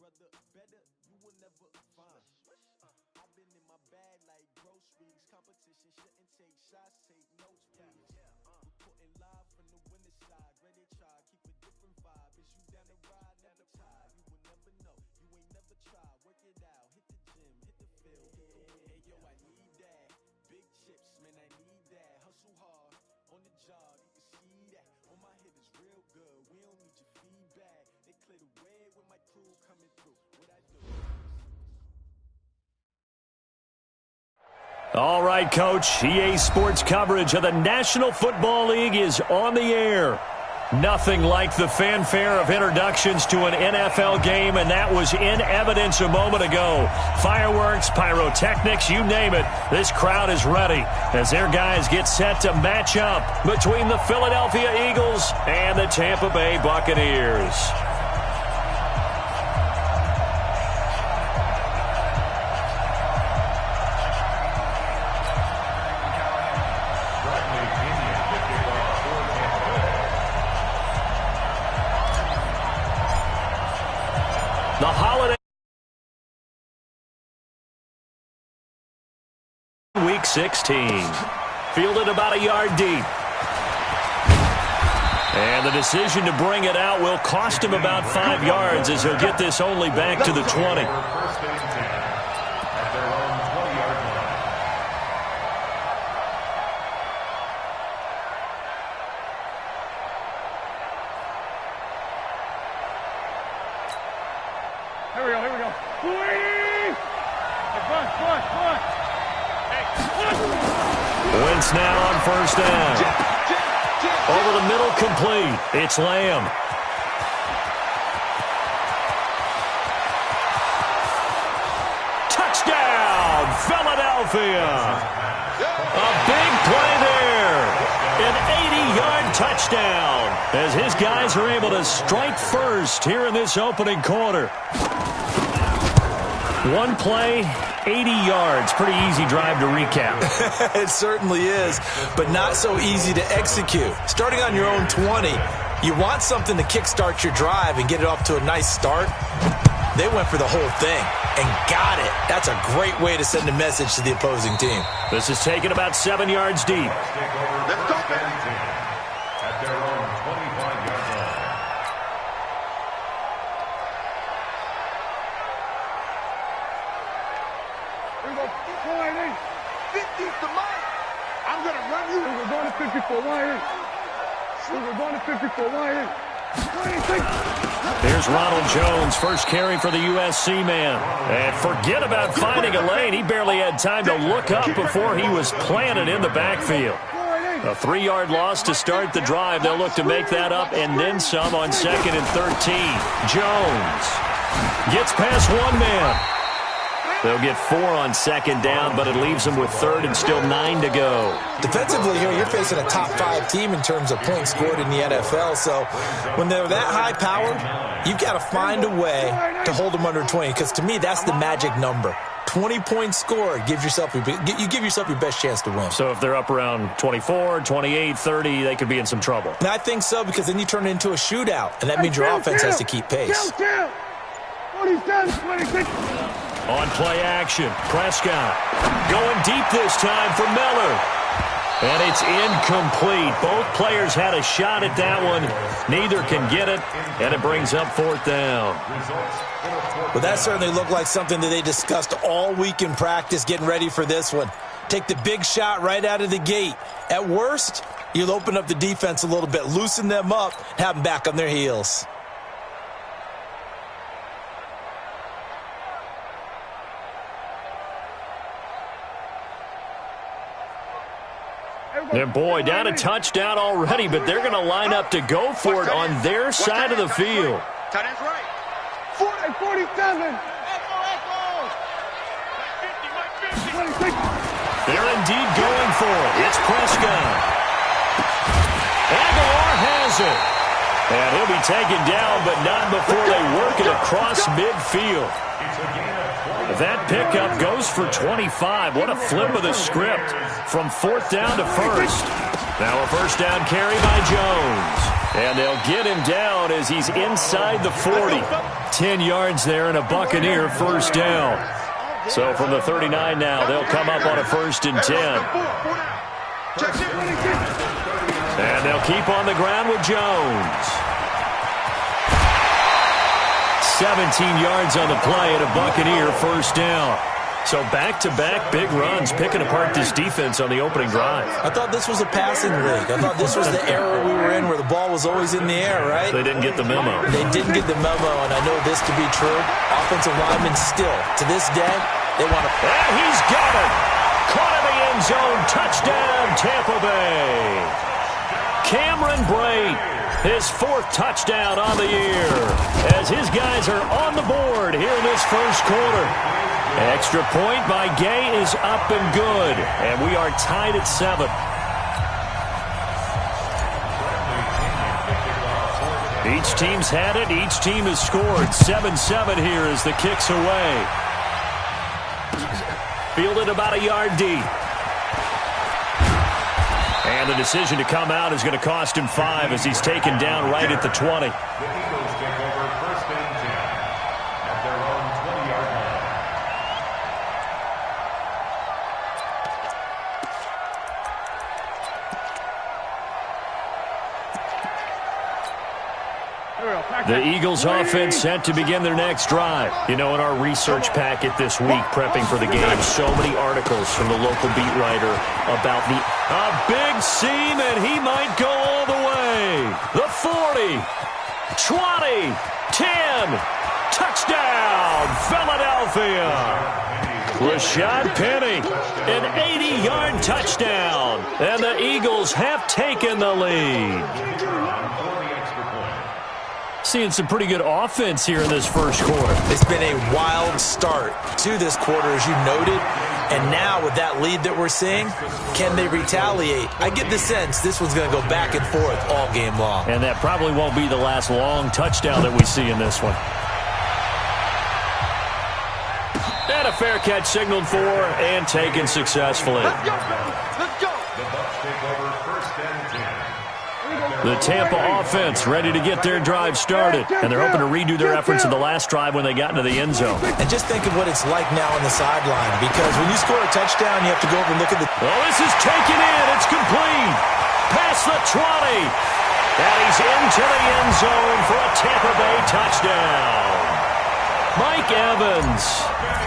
brother, better you will never find. I've been in my bag like groceries. Competition shouldn't take shots, take notes, please. Reporting live from the winner side. Ready to try, keep a different vibe. Is you down the ride, never tired. You will never know, you ain't never tried. Work it out, hit the gym, hit the field, hit the win. Hey yo, I need that. Big chips, man, I need that. Hustle hard, on the job, you can see that. On my hit is real good, we don't need your feedback. They clear the way with my crew coming through. What I do. All right, Coach. EA Sports coverage of the National Football League is on the air. Nothing like the fanfare of introductions to an NFL game, and that was in evidence a moment ago. Fireworks, pyrotechnics, you name it. This crowd is ready as their guys get set to match up between the Philadelphia Eagles and the Tampa Bay Buccaneers. The holiday Week 16. Fielded about a yard deep. And the decision to bring it out will cost him about 5 yards as he'll get this only back to the 20. Here we go. Wentz now on first down. Over the middle, complete. It's Lamb. Touchdown, Philadelphia. A big play there. An 80-yard touchdown as his guys are able to strike first here in this opening quarter. One play, 80 yards. Pretty easy drive to recap. It certainly is, but not so easy to execute. Starting on your own 20, you want something to kickstart your drive and get it off to a nice start. They went for the whole thing and got it. That's a great way to send a message to the opposing team. This is taken about 7 yards deep. Let's go. At their own 25-yard line. Here we go. 50 to Mike. I'm going to run you. We're going to 54. We're going to 54. 26. Here's Ronald Jones, first carry for the USC man. And forget about finding a lane. He barely had time to look up before he was planted in the backfield. A 3-yard loss to start the drive. They'll look to make that up and then some on 2nd and 13. Jones gets past one man. They'll get 4 on 2nd down, but it leaves them with 3rd and still 9 to go. Defensively here, you're facing a top 5 team in terms of points scored in the NFL. So when they're that high powered, you've got to find a way to hold them under 20. Because to me, that's the magic number. 20 points scored, you give yourself your best chance to win. So if they're up around 24, 28, 30, they could be in some trouble. And I think so, because then you turn it into a shootout, and that means your offense has to keep pace. 27, 26. On play action, Prescott going deep this time for Miller. And it's incomplete. Both players had a shot at that one. Neither can get it, and it brings up 4th down. Well, that certainly looked like something that they discussed all week in practice getting ready for this one. Take the big shot right out of the gate. At worst, you'll open up the defense a little bit, loosen them up, have them back on their heels. And boy, down a touchdown already, but they're going to line up to go for it on their side of the field. Tight end's right. 47. They're indeed going for it. It's Prescott. Aguilar has it. And he'll be taken down, but not before they work it across midfield. That pickup goes for 25. What a flip of the script from 4th down to 1st. Now a first down carry by Jones. And they'll get him down as he's inside the 40. 10 yards there and a Buccaneer first down. So from the 39 now, they'll come up on a 1st and 10. And they'll keep on the ground with Jones. 17 yards on the play and a Buccaneer first down. So back-to-back big runs, picking apart this defense on the opening drive. I thought this was a passing league. I thought this was the era we were in where the ball was always in the air, right? They didn't get the memo. They didn't get the memo, and I know this to be true. Offensive linemen still, to this day, they want to... And he's got it! Caught in the end zone. Touchdown, Tampa Bay. Cameron Brate, his 4th touchdown on the year, as his guys are on the board here in this first quarter. Extra point by Gay is up and good, and we are tied at 7. Each team's had it. Each team has scored. 7-7 here as the kick's away. Fielded about a yard deep. And the decision to come out is going to cost him 5 as he's taken down right at the 20. The Eagles take over 1st and 10 at their own 20-yard line. The Eagles offense set to begin their next drive. You know, in our research packet this week, prepping for the game, so many articles from the local beat writer about a big seam, and he might go all the way. The 40, 20, 10, touchdown, Philadelphia. Rashad Penny, an 80-yard touchdown, and the Eagles have taken the lead. Seeing some pretty good offense here in this first quarter. It's been a wild start to this quarter, as you noted. And now with that lead that we're seeing, can they retaliate? I get the sense this one's going to go back and forth all game long. And that probably won't be the last long touchdown that we see in this one. And a fair catch signaled for and taken successfully. Let's go! Let's go! The Bucs take over 1st and 10. The Tampa offense ready to get their drive started. And they're hoping to redo their efforts in the last drive when they got into the end zone. And just think of what it's like now on the sideline, because when you score a touchdown, you have to go over and look at the... Oh, this is taken in. It's complete. Past the 20. And he's into the end zone for a Tampa Bay touchdown. Mike Evans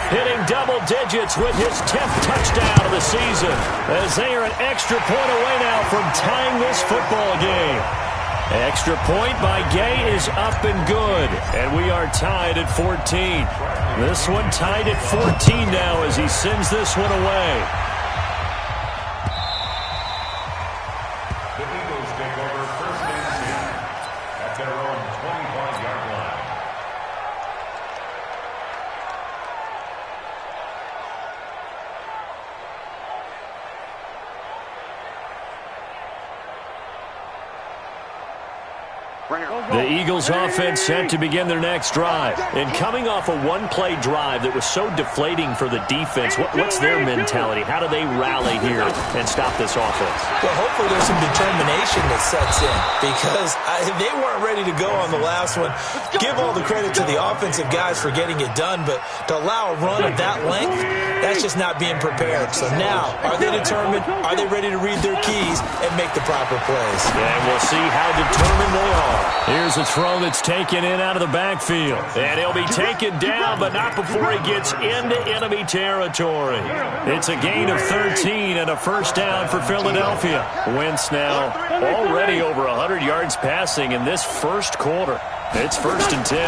hitting double digits with his 10th touchdown of the season, as they are an extra point away now from tying this football game. Extra point by Gay is up and good, and we are tied at 14. This one tied at 14 now as he sends this one away. The Eagles take over 1st and 10 at their own 25-yard line. The Eagles offense set to begin their next drive. And coming off a one-play drive that was so deflating for the defense, what's their mentality? How do they rally here and stop this offense? Well, hopefully there's some determination that sets in, because they weren't ready to go on the last one. Give all the credit to the offensive guys for getting it done, but to allow a run of that length, that's just not being prepared. So now, are they determined? Are they ready to read their keys and make the proper plays? And we'll see how determined they are. Here's a throw that's taken in out of the backfield. And he'll be taken down, but not before he gets into enemy territory. It's a gain of 13 and a first down for Philadelphia. Wentz now already over 100 yards passing in this first quarter. It's 1st and 10.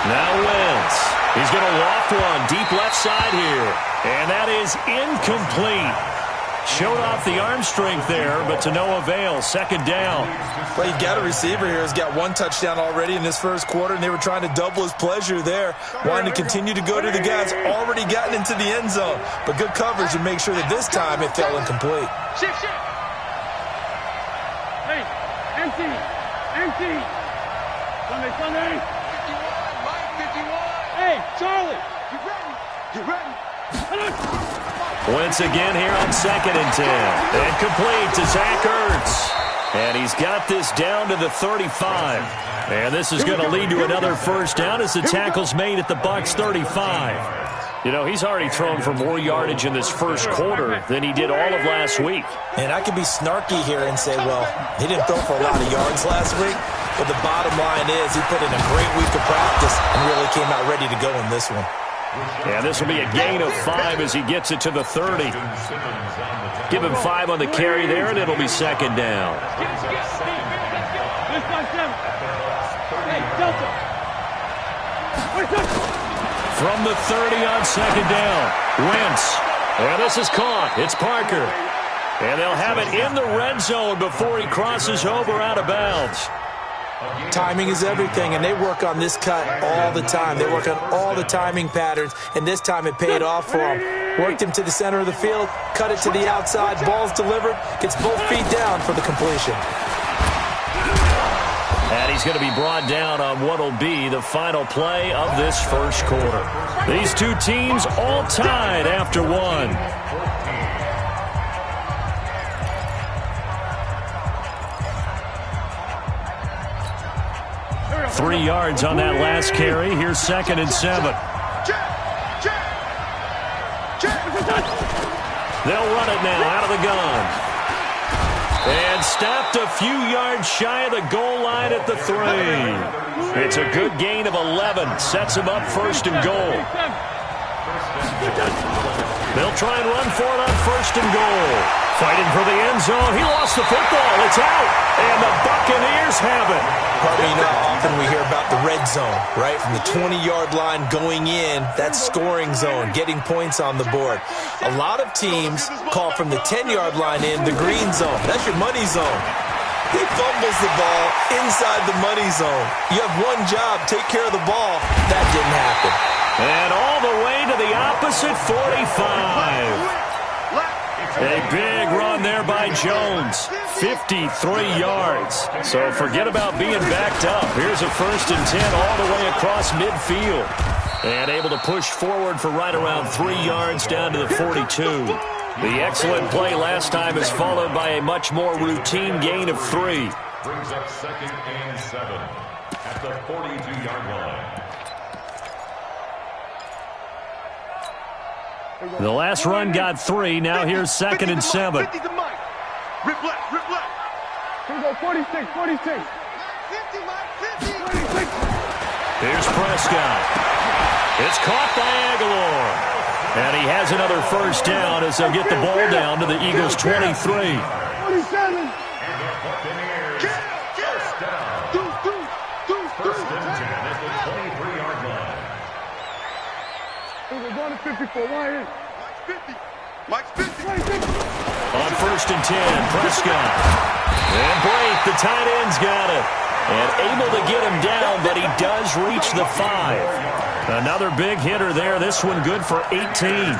Now Wentz. He's going to loft one deep left side here. And that is incomplete. Showed off the arm strength there, but to no avail. Second down. Well, you've got a receiver here who's got one touchdown already in this first quarter, and they were trying to double his pleasure there, wanting to continue to go to the guys already gotten into the end zone. But good coverage to make sure that this time it fell incomplete. Shift. Hey, empty. Sunday. 51, Mike, 51. Hey, Charlie. You ready? Wentz again here on 2nd and 10. And complete to Zach Ertz. And he's got this down to the 35. And this is going to lead to another first down as the tackle's made at the Bucs 35. You know, he's already thrown for more yardage in this first quarter than he did all of last week. And I could be snarky here and say, well, he didn't throw for a lot of yards last week. But the bottom line is he put in a great week of practice and really came out ready to go in this one. And this will be a gain of 5 as he gets it to the 30. Give him 5 on the carry there, and it'll be second down. From the 30 on second down, Wentz. And this is caught. It's Parker. And they'll have it in the red zone before he crosses over out of bounds. Timing is everything, and they work on this cut all the time. They work on all the timing patterns, and this time it paid off for him. Worked him to the center of the field, cut it to the outside, ball's delivered, gets both feet down for the completion. And he's going to be brought down on what will be the final play of this first quarter. These two teams all tied after one. 3 yards on that last carry. Here's 2nd and 7. They'll run it now out of the gun. And stopped a few yards shy of the goal line at the 3. It's a good gain of 11. Sets him up 1st and goal. They'll try and run for it on 1st and goal. Fighting for the end zone. He lost the football. It's out. And the Buccaneers have it. Probably not often we hear about the red zone, right? From the 20-yard line going in, that's scoring zone, getting points on the board. A lot of teams call from the 10-yard line in the green zone. That's your money zone. He fumbles the ball inside the money zone. You have one job, take care of the ball. That didn't happen. And all the way to the opposite 45. A big run there by Jones. 53 yards. So forget about being backed up. Here's a 1st and 10 all the way across midfield. And able to push forward for right around 3 yards down to the 42. The excellent play last time is followed by a much more routine gain of 3. Brings up 2nd and 7 at the 42-yard line. The last run got 3. Now here's 2nd and 7. Rip left, rip left. Here we go, 46, 46. 50, 46. Here's Prescott. It's caught by Aguilar. And he has another first down as they'll get the ball down to the Eagles' 23. 47. First and 10 at the 23-yard line. We're going to 54. Why is? Mike's 50. On 1st and 10, Prescott. And Blake, the tight end's got it. And able to get him down, but he does reach the 5. Another big hitter there. This one good for 18.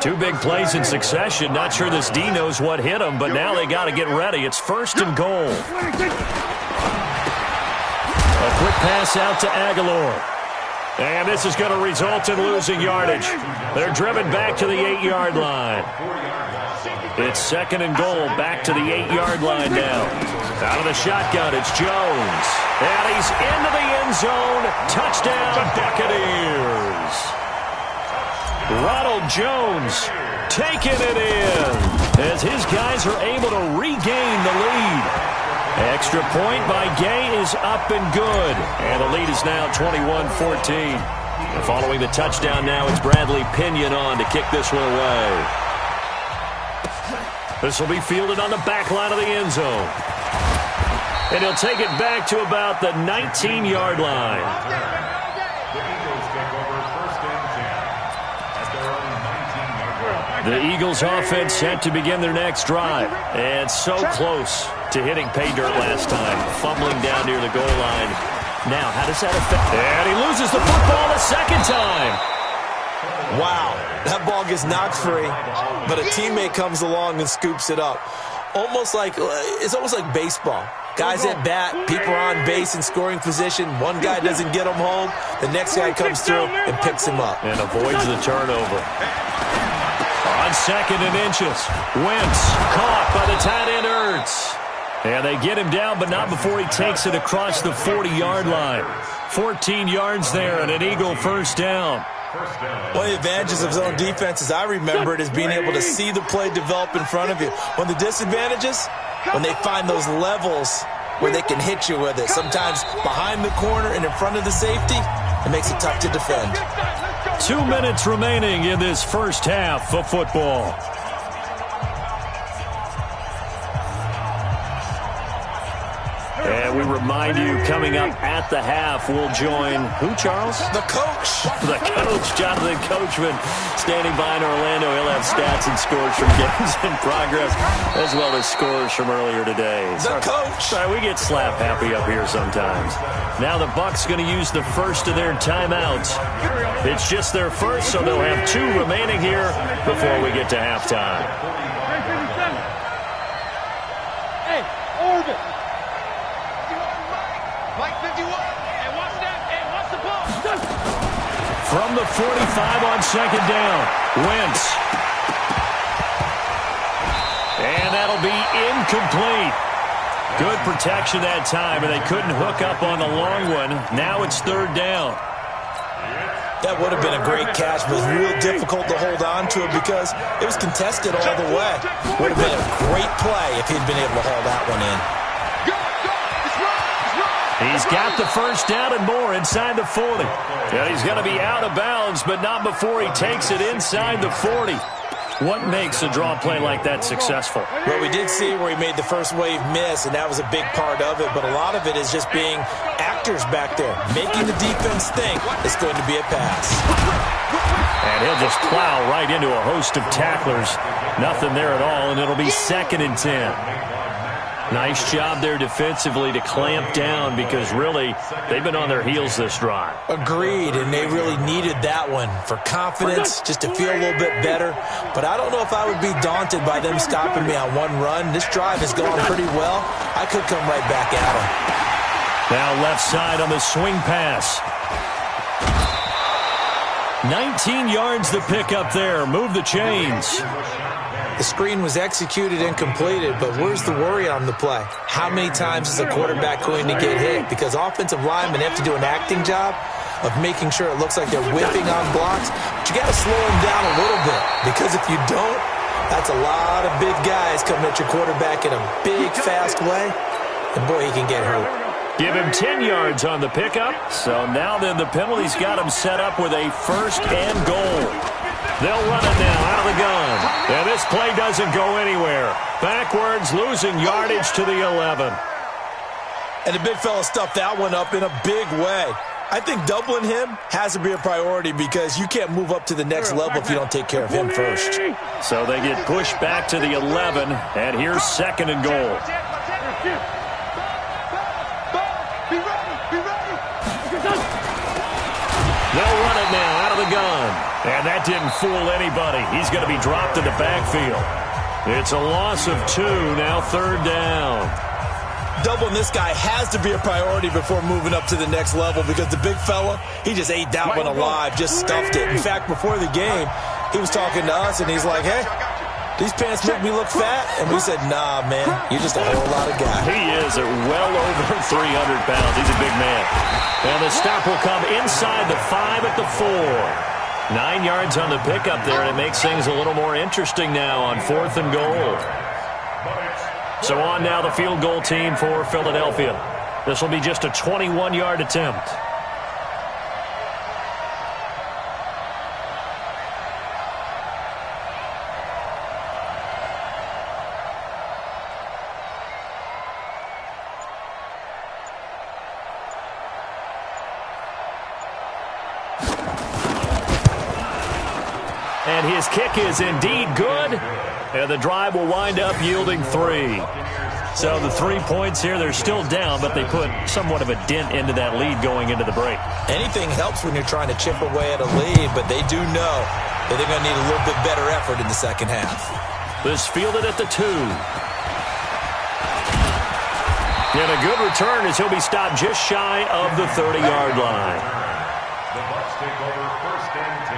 2 big plays in succession. Not sure this D knows what hit him, but now they got to get ready. It's 1st and goal. A quick pass out to Aguilar. And this is going to result in losing yardage. They're driven back to the 8-yard line. It's 2nd and goal, back to the 8-yard line now. Out of the shotgun, it's Jones. And he's into the end zone. Touchdown, Buccaneers. Ronald Jones taking it in as his guys are able to regain the lead. Extra point by Gay is up and good. And the lead is now 21-14. And following the touchdown now, it's Bradley Pinion on to kick this one away. This will be fielded on the back line of the end zone. And he'll take it back to about the 19-yard line. The Eagles take over 1st and 10 at their own 19-yard line. The Eagles offense set to begin their next drive. And so close to hitting pay dirt last time. Fumbling down near the goal line. Now, how does that affect? And he loses the football the 2nd time. Wow, that ball gets knocked free, but a teammate comes along and scoops it up. It's almost like baseball. Guys at bat, people are on base in scoring position. One guy doesn't get him home. The next guy comes through and picks him up. And avoids the turnover. On on 2nd and inches. Wentz caught by the tight end Ertz. And they get him down, but not before he takes it across the 40-yard line. 14 yards there and an Eagle first down. One of the advantages of zone defense, as I remember it, is being able to see the play develop in front of you. One of the disadvantages, when they find those levels where they can hit you with it. Sometimes behind the corner and in front of the safety, it makes it tough to defend. 2 minutes remaining in this first half of football. And we remind you, coming up at the half, we'll join who, Charles? The coach. The coach, Jonathan Coachman, standing by in Orlando. He'll have stats and scores from games in progress, as well as scores from earlier today. The coach. Sorry, we get slap happy up here sometimes. Now the Bucs going to use the first of their timeouts. It's just their first, so they'll have 2 remaining here before we get to halftime. Hey, Orbit. From the 45 on 2nd down, Wentz. And that'll be incomplete. Good protection that time, and they couldn't hook up on the long one. Now it's 3rd down. That would have been a great catch, but it was real difficult to hold on to it because it was contested all the way. Would have been a great play if he'd been able to haul that one in. He's got the first down and more inside the 40. And he's going to be out of bounds, but not before he takes it inside the 40. What makes a draw play like that successful? Well, we did see where he made the first wave miss, and that was a big part of it. But a lot of it is just being actors back there, making the defense think it's going to be a pass. And he'll just plow right into a host of tacklers. Nothing there at all, and it'll be 2nd and 10. Nice job there defensively to clamp down because really they've been on their heels this drive. Agreed, and they really needed that one for confidence, just to feel a little bit better. But I don't know if I would be daunted by them stopping me on one run. This drive has gone pretty well. I could come right back at them. Now left side on the swing pass. 19 yards to pick up there. Move the chains. The screen was executed and completed, but where's the worry on the play? How many times is a quarterback going to get hit? Because offensive linemen have to do an acting job of making sure it looks like they're whipping on blocks. But you got to slow them down a little bit, because if you don't, that's a lot of big guys coming at your quarterback in a big, fast way. And boy, he can get hurt. Give him 10 yards on the pickup. So now then the penalty's got him set up with a 1st and goal. They'll run it now out of the gun. And this play doesn't go anywhere. Backwards, losing yardage to the 11. And the big fella stuffed that one up in a big way. I think doubling him has to be a priority because you can't move up to the next level if you don't take care of him first. So they get pushed back to the 11, and here's 2nd and goal. They'll run it now out of the gun. And that didn't fool anybody. He's going to be dropped in the backfield. It's a loss of 2, now 3rd down. Doubling this guy has to be a priority before moving up to the next level because the big fella, he just ate that one alive, just stuffed it. In fact, before the game, he was talking to us, and he's like, hey, these pants make me look fat? And we said, nah, man, you're just a whole lot of guy. He is well over 300 pounds. He's a big man. And the stop will come inside the 5 at the 4. 9 yards on the pickup there, and it makes things a little more interesting now on 4th and goal. So on now the field goal team for Philadelphia. This will be just a 21-yard attempt. And his kick is indeed good. And the drive will wind up yielding 3. So the 3 points here, they're still down, but they put somewhat of a dent into that lead going into the break. Anything helps when you're trying to chip away at a lead, but they do know that they're going to need a little bit better effort in the second half. This fielded at the 2. And a good return as he'll be stopped just shy of the 30-yard line. The Bucs take over 1st and 10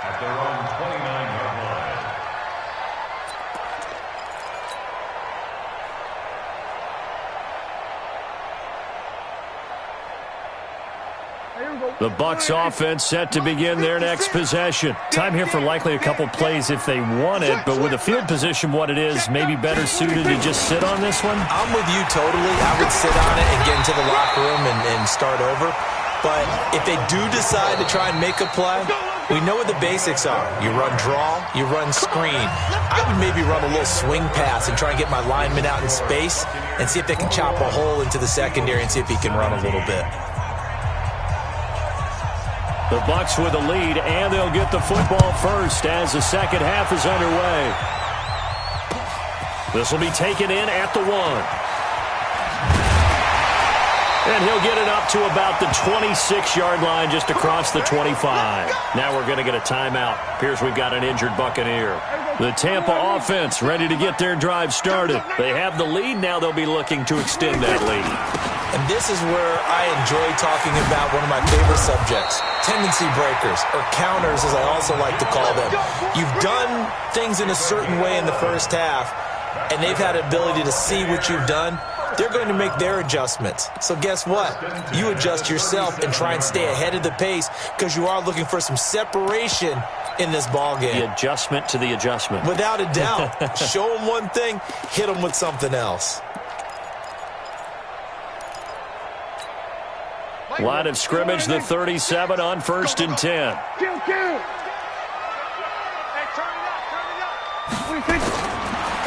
at their own 29-yard line. The Bucs offense set to begin their next possession. Time here for likely a couple plays if they want it, but with the field position what it is, maybe better suited to just sit on this one? I'm with you totally. I would sit on it and get into the locker room and start over. But if they do decide to try and make a play, we know what the basics are. You run draw, you run screen. I would maybe run a little swing pass and try and get my lineman out in space and see if they can chop a hole into the secondary and see if he can run a little bit. The Bucs with the lead, and they'll get the football first as the second half is underway. This will be taken in at the 1. And he'll get it up to about the 26-yard line just across the 25. Now we're going to get a timeout. Appears we've got an injured Buccaneer. The Tampa offense ready to get their drive started. They have the lead. Now they'll be looking to extend that lead. And this is where I enjoy talking about one of my favorite subjects, tendency breakers, or counters as I also like to call them. You've done things in a certain way in the first half, and they've had an ability to see what you've done. They're going to make their adjustments. So guess what? You adjust yourself and try and stay ahead of the pace because you are looking for some separation in this ball game. The adjustment to the adjustment. Without a doubt. Show them one thing, hit them with something else. Line of scrimmage, the 37 on 1st and 10. Kill.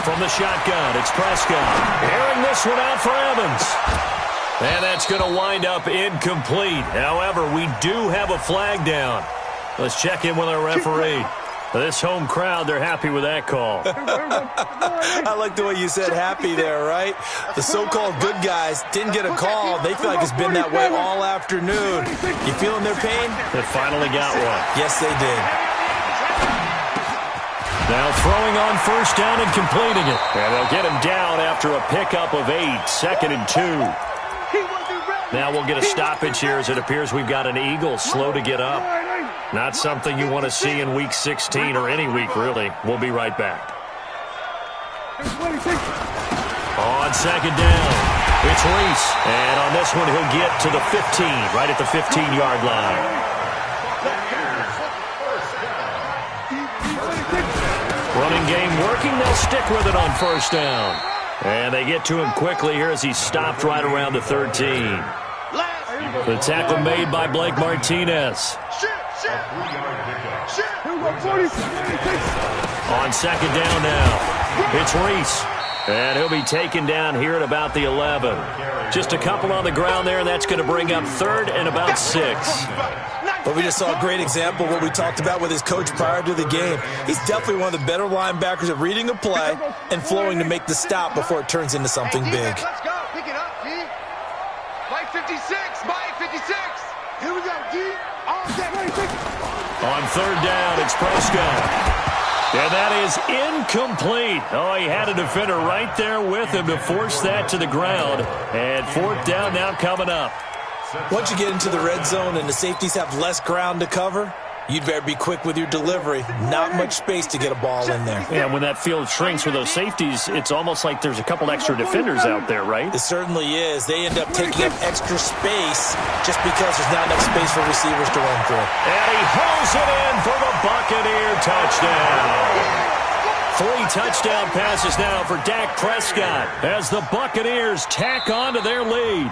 From the shotgun, it's Prescott. Airing this one out for Evans. And that's going to wind up incomplete. However, we do have a flag down. Let's check in with our referee. This home crowd, they're happy with that call. I like the way you said happy there, right? The so-called good guys didn't get a call. They feel like it's been that way all afternoon. You feeling their pain? They finally got one. Yes, they did. Now throwing on 1st down and completing it. And they'll get him down after a pickup of 8, 2nd and 2. Now we'll get a stoppage here as it appears we've got an Eagle slow to get up. Not something you want to see in Week 16 or any week, really. We'll be right back. On 2nd down, it's Reese. And on this one, he'll get to the 15, right at the 15-yard line. Running game working. They'll stick with it on 1st down. And they get to him quickly here as he's stopped right around the 13. The tackle made by Blake Martinez. On 2nd down now, it's Reese. And he'll be taken down here at about the 11. Just a couple on the ground there, and that's going to bring up 3rd and about 6. But we just saw a great example of what we talked about with his coach prior to the game. He's definitely one of the better linebackers at reading a play and flowing to make the stop before it turns into something big. Let's go. Pick it up, G. Mike 56. Mike 56. Here we go, G. On 3rd down, it's Prescott. And that is incomplete. Oh, he had a defender right there with him to force that to the ground. And 4th down now coming up. Once you get into the red zone and the safeties have less ground to cover, you'd better be quick with your delivery. Not much space to get a ball in there. Yeah, when that field shrinks with those safeties, it's almost like there's a couple extra defenders out there, right? It certainly is. They end up taking up extra space just because there's not enough space for receivers to run through. And he hauls it in for the Buccaneer touchdown. 3 touchdown passes now for Dak Prescott as the Buccaneers tack on to their lead.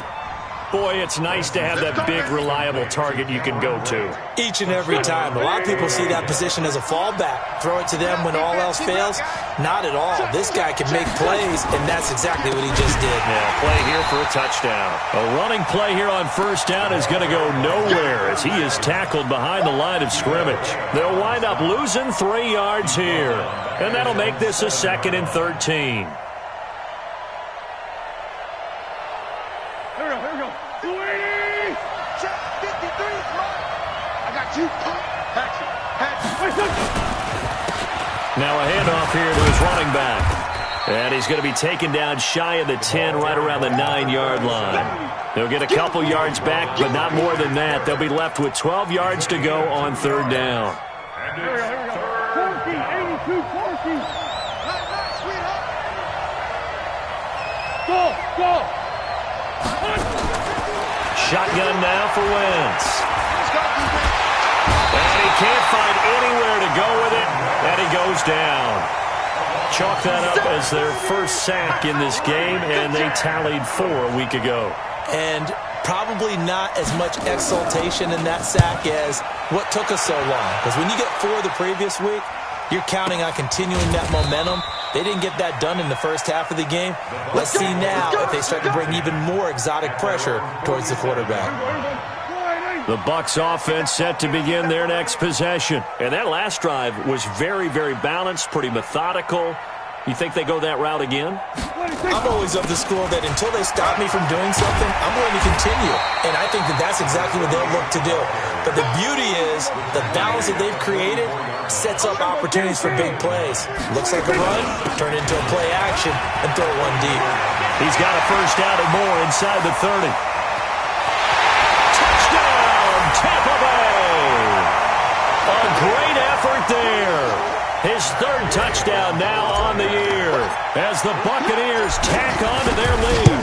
Boy, it's nice to have that big, reliable target you can go to. Each and every time. A lot of people see that position as a fallback. Throw it to them when all else fails. Not at all. This guy can make plays, and that's exactly what he just did. Yeah, play here for a touchdown. A running play here on 1st down is going to go nowhere as he is tackled behind the line of scrimmage. They'll wind up losing 3 yards here, and that'll make this a 2nd and 13. Now a handoff here to his running back. And he's going to be taken down shy of the 10, right around the 9-yard line. They'll get a couple yards back, but not more than that. They'll be left with 12 yards to go on 3rd down. Shotgun now for Wentz. And he can't find anywhere to go with it, and he goes down. Chalk that up as their first sack in this game, and they tallied 4 a week ago. And probably not as much exultation in that sack as what took us so long. Because when you get 4 the previous week, you're counting on continuing that momentum. They didn't get that done in the first half of the game. Let's see now if they start to bring even more exotic pressure towards the quarterback. The Bucs offense set to begin their next possession. And that last drive was very, very balanced, pretty methodical. You think they go that route again? I'm always of the school that until they stop me from doing something, I'm going to continue. And I think that that's exactly what they'll look to do. But the beauty is the balance that they've created sets up opportunities for big plays. Looks like a run, turn into a play action, and throw one deep. He's got a first down and more inside the 30. Touchdown, Tampa Bay! A great effort there. His 3rd touchdown now on the year as the Buccaneers tack on to their lead.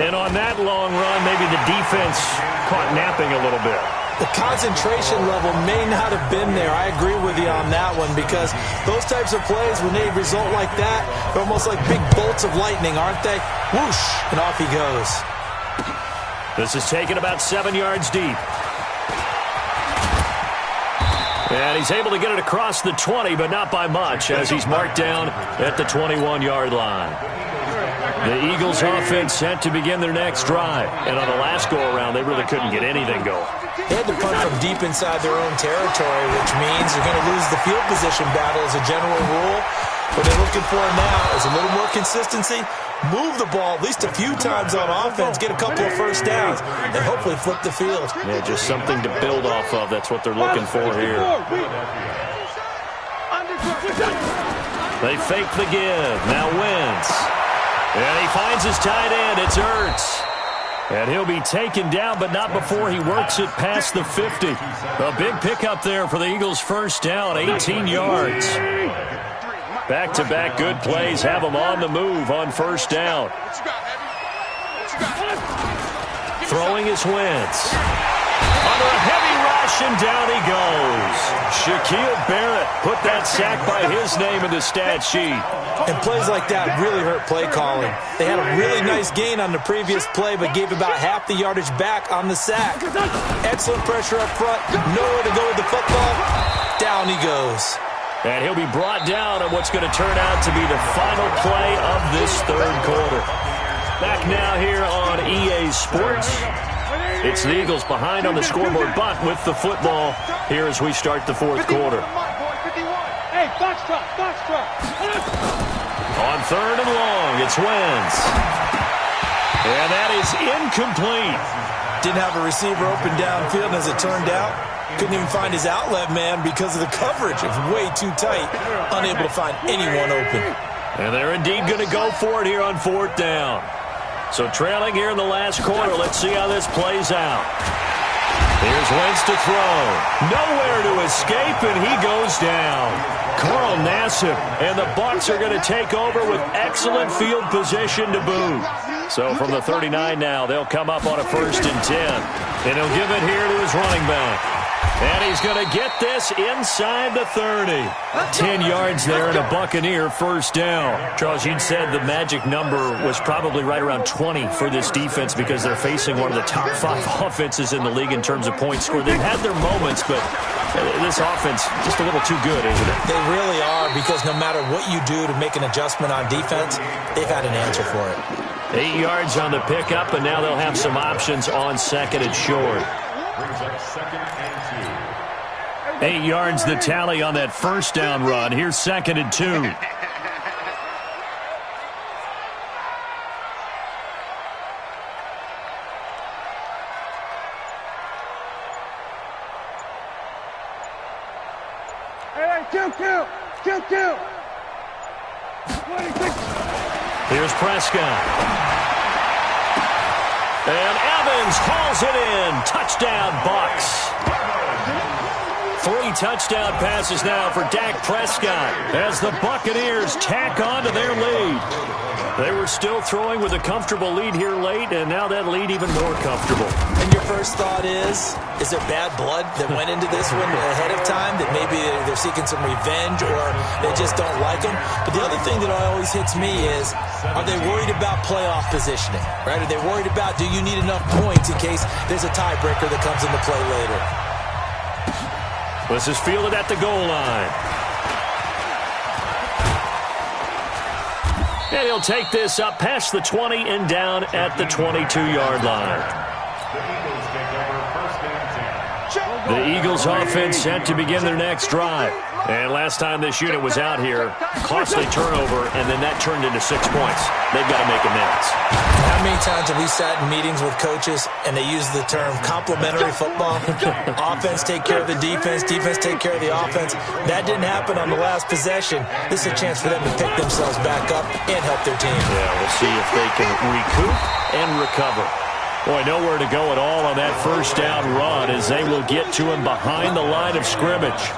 And on that long run, maybe the defense caught napping a little bit. The concentration level may not have been there. I agree with you on that one because those types of plays, when they result like that, they're almost like big bolts of lightning, aren't they? Whoosh, and off he goes. This is taken about 7 yards deep. And he's able to get it across the 20, but not by much, as he's marked down at the 21-yard line. The Eagles offense set to begin their next drive. And on the last go-around, they really couldn't get anything going. They had to punt from deep inside their own territory, which means they're going to lose the field position battle as a general rule. What they're looking for now is a little more consistency, move the ball at least a few times on offense, get a couple of first downs, and hopefully flip the field. Yeah, just something to build off of. That's what they're looking for here. They fake the give. Now Wentz. And he finds his tight end. It's Ertz. And he'll be taken down, but not before he works it past the 50. A big pickup there for the Eagles' first down, 18 yards. Back-to-back good plays have them on the move on first down. Throwing is Wentz. Under a heavy rush, and down he goes. Shaquille Barrett put that sack by his name in the stat sheet. And plays like that really hurt play calling. They had a really nice gain on the previous play, but gave about half the yardage back on the sack. Excellent pressure up front. Nowhere to go with the football. Down he goes. And he'll be brought down on what's going to turn out to be the final play of this 3rd quarter. Back now here on EA Sports. It's the Eagles behind on the scoreboard, but with the football here as we start the 4th quarter. Hey, foxtrot, foxtrot. On 3rd and long, it's Wentz. And that is incomplete. Didn't have a receiver open downfield, and as it turned out, couldn't even find his outlet man because of the coverage. It was way too tight, unable to find anyone open. And they're indeed going to go for it here on 4th down. So trailing here in the last quarter, let's see how this plays out. Here's Wentz to throw. Nowhere to escape, and he goes down. Carl Nassib and the Bucs are going to take over with excellent field position to boot. So from the 39 now, they'll come up on a 1st and 10. And he'll give it here to his running back. And he's going to get this inside the 30. 10 yards there and a Buccaneer first down. Charles, you'd said the magic number was probably right around 20 for this defense because they're facing one of the top 5 offenses in the league in terms of points scored. They've had their moments, but this offense just a little too good, isn't it? They really are, because no matter what you do to make an adjustment on defense, they've had an answer for it. 8 yards on the pickup, and now they'll have some options on 2nd and short. 8 yards the tally on that first down run. Here's 2nd and 2. Hey, kill. 26. Here's Prescott. And Evans hauls it in. Touchdown, Bucs. 3 touchdown passes now for Dak Prescott as the Buccaneers tack on to their lead. They were still throwing with a comfortable lead here late, and now that lead even more comfortable. And your first thought is there bad blood that went into this one ahead of time, that maybe they're seeking some revenge or they just don't like them? But the other thing that always hits me is, are they worried about playoff positioning, right? Are they worried about, do you need enough points in case there's a tiebreaker that comes into play later? This is fielded at the goal line. And he'll take this up past the 20 and down at the 22-yard line. The Eagles offense set to begin their next drive. And last time this unit was out here, costly turnover, and then that turned into 6 points. They've got to make amends. How many times have we sat in meetings with coaches and they use the term complementary football? Offense take care of the defense, defense take care of the offense. That didn't happen on the last possession. This is a chance for them to pick themselves back up and help their team. Yeah, we'll see if they can recoup and recover. Boy, nowhere to go at all on that first down run as they will get to him behind the line of scrimmage.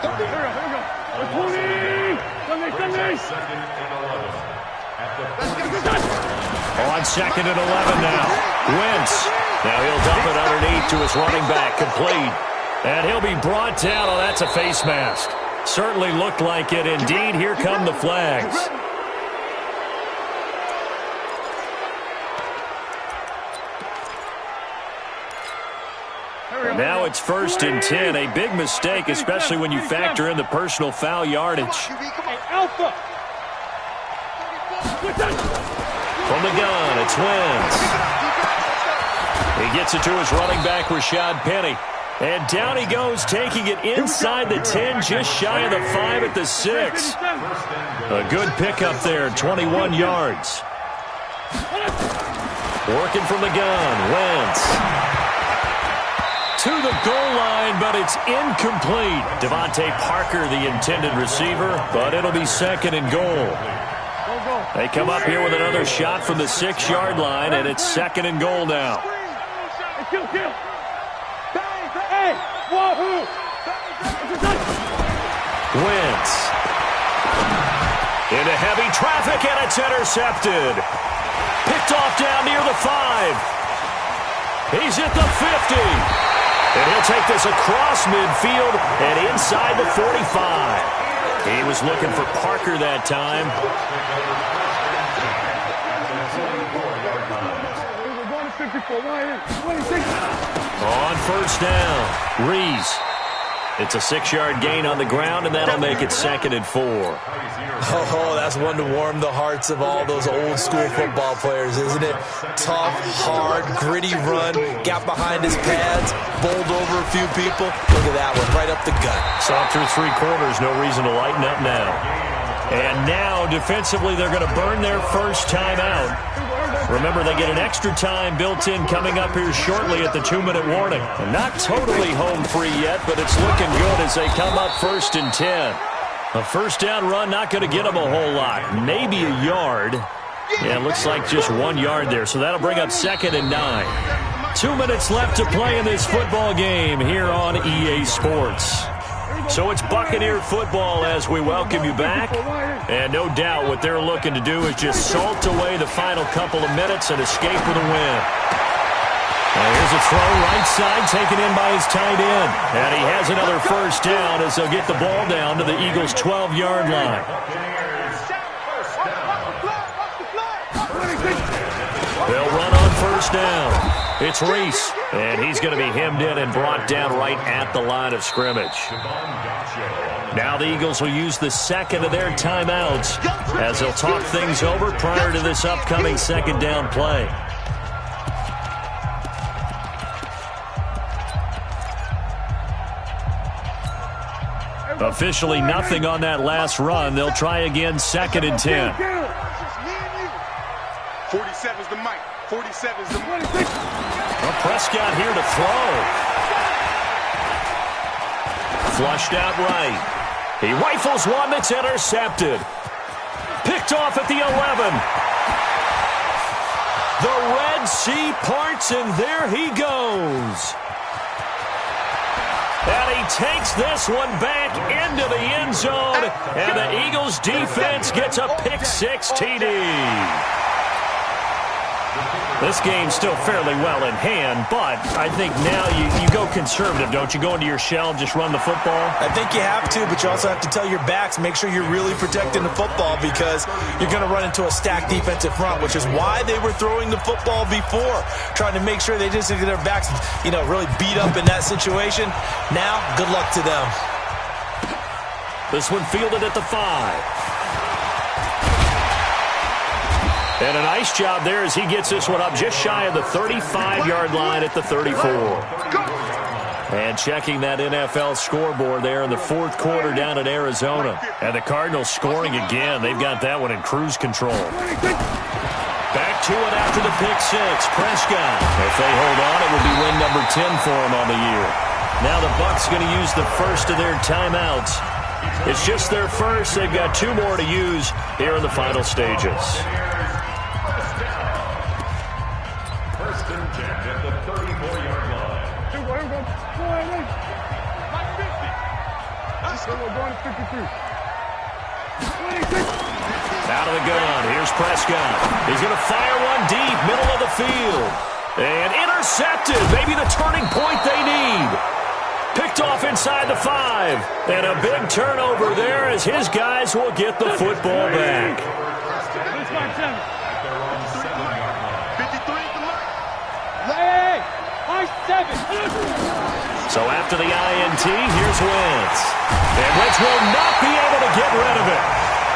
On 2nd and 11 now. Wentz. Now he'll dump it underneath to his running back. Complete. And he'll be brought down. Oh, that's a face mask. Certainly looked like it. Indeed, here come the flags. Now it's 1st and 10. A big mistake, especially when you factor in the personal foul yardage. From the gun, it's Wentz. He gets it to his running back, Rashad Penny. And down he goes, taking it inside the 10, just shy of the 5 at the 6. A good pickup there, 21 yards. Working from the gun, Wentz. To the goal line, but it's incomplete. Devontae Parker, the intended receiver, but it'll be 2nd and goal. They come up here with another shot from the 6-yard line, and it's 2nd and goal now. Wentz. Into heavy traffic, and it's intercepted. Picked off down near the 5. He's at the 50. And he'll take this across midfield and inside the 45. He was looking for Parker that time. On 1st down, Reese. It's a 6-yard gain on the ground, and that'll make it 2nd and 4. Oh, that's one to warm the hearts of all those old-school football players, isn't it? Tough, hard, gritty run, got behind his pads, bowled over a few people. Look at that one, right up the gut. Saw through 3 quarters, no reason to lighten up now. And now, defensively, they're going to burn their first time out. Remember, they get an extra time built in coming up here shortly at the 2-minute warning. And not totally home free yet, but it's looking good as they come up 1st and 10. A first down run, not going to get them a whole lot. Maybe a yard. Yeah, it looks like just 1 yard there, so that'll bring up 2nd and 9. 2 minutes left to play in this football game here on EA Sports. So it's Buccaneer football as we welcome you back. And no doubt what they're looking to do is just salt away the final couple of minutes and escape with a win. And here's a throw right side taken in by his tight end. And he has another first down as they'll get the ball down to the Eagles' 12-yard line. They'll run on first down. It's Reese, and he's going to be hemmed in and brought down right at the line of scrimmage. Now the Eagles will use the 2nd of their timeouts as they'll talk things over prior to this upcoming 2nd down play. Officially nothing on that last run. They'll try again 2nd and 10. 47's the mic. 47's the money. Well, Prescott here to throw. Flushed out right. He rifles one that's intercepted. Picked off at the 11. The Red Sea parts, and there he goes. And he takes this one back into the end zone, and the Eagles defense gets a pick-six TD. This game's still fairly well in hand, but I think now you go conservative, don't you? Go into your shell and just run the football? I think you have to, but you also have to tell your backs, make sure you're really protecting the football because you're going to run into a stacked defensive front, which is why they were throwing the football before, trying to make sure they just get their backs, really beat up in that situation. Now, good luck to them. This one fielded at the 5. And a nice job there as he gets this one up just shy of the 35-yard line at the 34. And checking that NFL scoreboard there in the fourth quarter down in Arizona. And the Cardinals scoring again. They've got that one in cruise control. Back to it after the pick-six. Prescott. If they hold on, it will be win number 10 for them on the year. Now the Bucs going to use the first of their timeouts. It's just their first. They've got 2 more to use here in the final stages. First and 10 at the 34-yard line. Out of the gun. Here's Prescott. He's going to fire one deep, middle of the field. And intercepted. Maybe the turning point they need. Picked off inside the 5. And a big turnover there as his guys will get the football back. So after the INT, here's Wentz. And Wentz will not be able to get rid of it.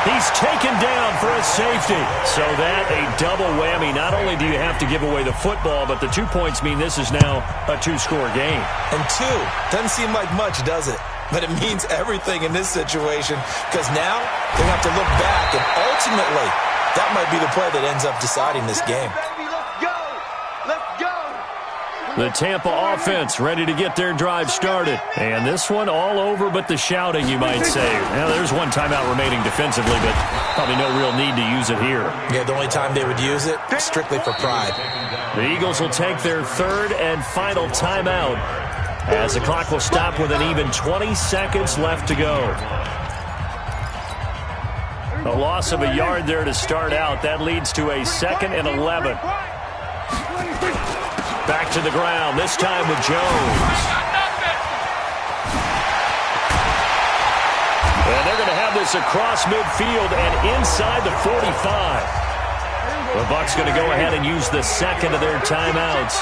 He's taken down for a safety. So that a double whammy. Not only do you have to give away the football, but the 2 points mean this is now a 2-score game. And 2 doesn't seem like much, does it? But it means everything in this situation because now they have to look back, and ultimately that might be the play that ends up deciding this game. The Tampa offense ready to get their drive started. And this one all over but the shouting, you might say. Now, there's one timeout remaining defensively, but probably no real need to use it here. Yeah, the only time they would use it, strictly for pride. The Eagles will take their third and final timeout as the clock will stop with an even 20 seconds left to go. A loss of a yard there to start out. That leads to a 2nd and 11. Back to the ground, this time with Jones. And they're going to have this across midfield and inside the 45. The Bucs going to go ahead and use the second of their timeouts.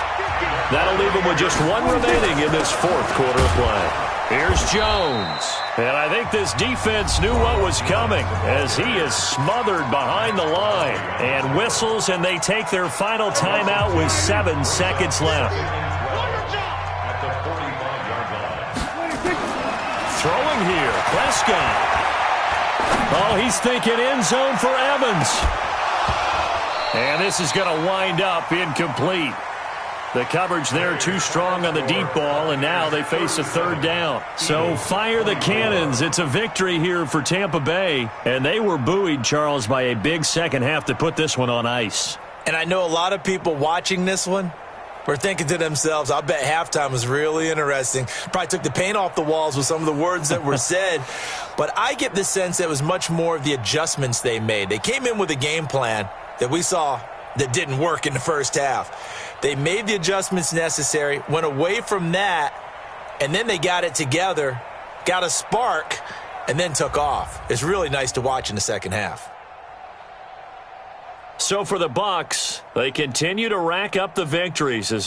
That'll leave them with just 1 remaining in this fourth quarter of play. Here's Jones. And I think this defense knew what was coming as he is smothered behind the line. And whistles, and they take their final timeout with 7 seconds left. At the 45-yard line. Throwing here, Prescott. Oh, he's thinking end zone for Evans. And this is going to wind up incomplete. The coverage there too strong on the deep ball, and now they face a 3rd down. So fire the cannons. It's a victory here for Tampa Bay. And they were buoyed, Charles, by a big second half to put this one on ice. And I know a lot of people watching this one were thinking to themselves, I bet halftime was really interesting. Probably took the paint off the walls with some of the words that were said. But I get the sense that it was much more of the adjustments they made. They came in with a game plan that we saw that didn't work in the first half. They made the adjustments necessary, went away from that, and then they got it together, got a spark, and then took off. It's really nice to watch in the second half. So for the Bucs, they continue to rack up the victories as